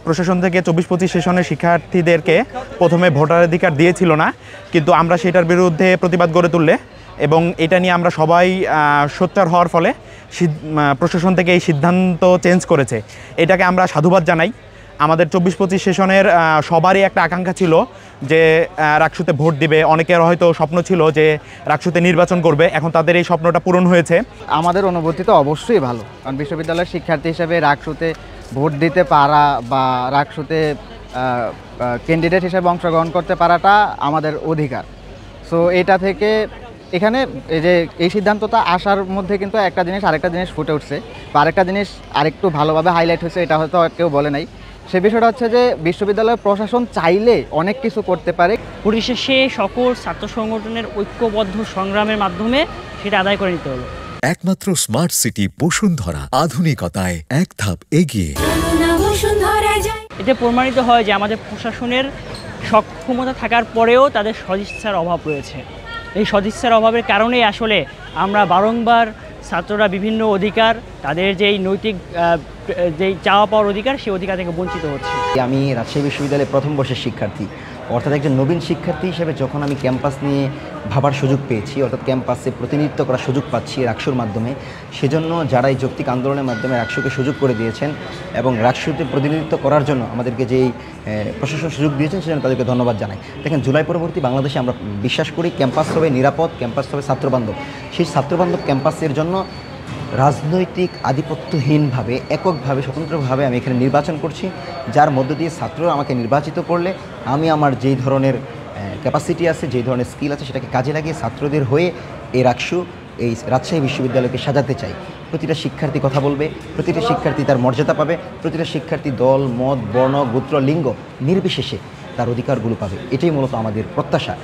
প্রশাসন থেকে 24-25 সেশনের শিক্ষার্থীদেরকে প্রথমে ভোটাধিকার দিয়েছিল না, কিন্তু আমরা সেটার বিরুদ্ধে প্রতিবাদ গড়ে তুললে এবং এটা নিয়ে আমরা সবাই সোচ্চার হওয়ার ফলে প্রশাসন থেকে এই সিদ্ধান্ত চেঞ্জ করেছে। এটাকে আমরা সাধুবাদ জানাই। আমাদের 24-25 সেশনের সবারই একটা আকাঙ্ক্ষা ছিল যে রাকসুতে ভোট দিবে, অনেকের হয়তো স্বপ্ন ছিল যে রাকসুতে নির্বাচন করবে, এখন তাদের এই স্বপ্নটা পূরণ হয়েছে। আমাদের অনুভূতি তো অবশ্যই ভালো, কারণ বিশ্ববিদ্যালয়ের শিক্ষার্থী হিসেবে রাকসুতে ভোট দিতে পারা বা রাকসুতে ক্যান্ডিডেট হিসেবে অংশগ্রহণ করতে পারাটা আমাদের অধিকার। সো এটা থেকে এখানে এই সিদ্ধান্তটা আসার মধ্যে কিন্তু আরেকটা জিনিস ফুটে উঠছে বা আরেকটা জিনিস আরেকটু ভালোভাবে হাইলাইট হয়েছে, এটা হয়তো কেউ বলে নাই। সে বিষয়টা হচ্ছে যে বিশ্ববিদ্যালয়ের প্রশাসন চাইলে অনেক কিছু করতে পারে। পরিশেষে সকল ছাত্র সংগঠনের ঐক্যবদ্ধ সংগ্রামের মাধ্যমে সেটা আদায় করে নিতে হলো। একমাত্র স্মার্ট সিটি বসুন্ধরা, আধুনিকতায় এক ধাপ এগিয়ে। এতে প্রমাণিত হয় যে আমাদের প্রশাসনের সক্ষমতা থাকার পরেও তাদের সদিচ্ছার অভাব রয়েছে। এই সদিচ্ছার অভাবের কারণেই আসলে আমরা বারংবার ছাত্ররা বিভিন্ন অধিকার, তাদের যেই নৈতিক যেই চাওয়া পাওয়ার অধিকার, সেই অধিকার থেকে বঞ্চিত হচ্ছে। আমি রাজশাহী বিশ্ববিদ্যালয়ের প্রথম বর্ষের শিক্ষার্থী, অর্থাৎ একজন নবীন শিক্ষার্থী হিসেবে যখন আমি ক্যাম্পাস নিয়ে ভাবার সুযোগ পেয়েছি, অর্থাৎ ক্যাম্পাসে প্রতিনিধিত্ব করার সুযোগ পাচ্ছি রাকসুর মাধ্যমে, সেজন্য যারা এই যৌক্তিক আন্দোলনের মাধ্যমে রাকসুকে সুযোগ করে দিয়েছেন এবং রাকসুতে প্রতিনিধিত্ব করার জন্য আমাদেরকে যেই প্রশাসন সুযোগ দিয়েছেন, সেজন্য তাদেরকে ধন্যবাদ জানাই। দেখেন, জুলাই পরবর্তী বাংলাদেশে আমরা বিশ্বাস করি ক্যাম্পাস হবে নিরাপদ, ক্যাম্পাস হবে ছাত্রবান্ধব। সেই ছাত্রবান্ধব ক্যাম্পাসের জন্য রাজনৈতিক আধিপত্যহীনভাবে, এককভাবে, স্বতন্ত্রভাবে আমি এখানে নির্বাচন করছি, যার মধ্য দিয়ে ছাত্ররা আমাকে নির্বাচিত করলে আমি আমার যেই ধরনের ক্যাপাসিটি আছে, যেই ধরনের স্কিল আছে, সেটাকে কাজে লাগিয়ে ছাত্রদের হয়ে এই রাকসু, এই রাজশাহী বিশ্ববিদ্যালয়কে সাজাতে চাই। প্রতিটা শিক্ষার্থী কথা বলবে, প্রতিটা শিক্ষার্থী তার মর্যাদা পাবে, প্রতিটা শিক্ষার্থী দল, মত, বর্ণ, গোত্র, লিঙ্গ নির্বিশেষে তার অধিকারগুলো পাবে। এটাই মূলত আমাদের প্রত্যাশা।